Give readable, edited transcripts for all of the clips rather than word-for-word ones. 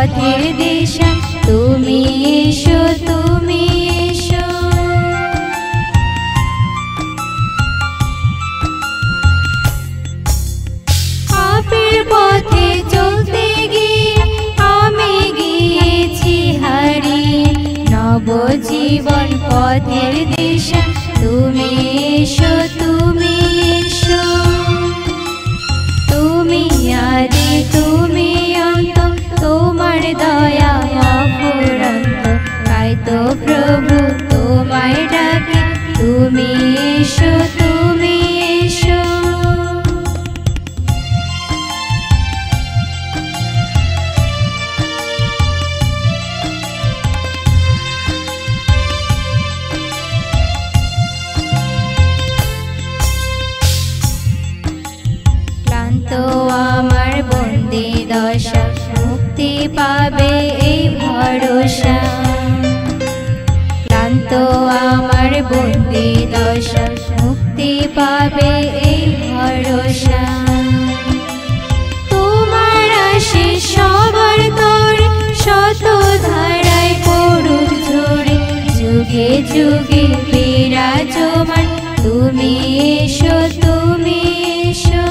পথের দিশা, তুমি এসো, তুমি এসো। পাপের পথে চলতে গিয়ে আমি গিয়েছি হারিয়ে, নবজীবন পথের দিশা, তুমি এসো, তুমি এসো। তুমি আদি, তুমি অন্ত, তোমার দয়া অফুরন্ত, তাই তো প্রভু তোমায় ডাকি, তুমি এসো, তুমি এসো। ক্লান্ত আমার বন্দি দশা, মুক্তি পাবে এই ভরসা। ক্লান্ত আমার বন্দি দশা, মুক্তি পাবে এই ভরসা। তোমার আশিস সবার তরে, শত ধারায় পড়ুক ঝরে, যুগে যুগে বিরাজমান, তুমি এসো, তুমি এসো।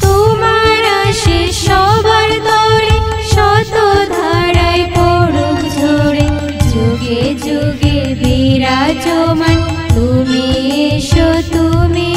তোমার আশিস সবার তরে, শত ধারায় পড়ুক ঝরে, যুগে যুগে বিরাজমান, তুমি এসো, তুমি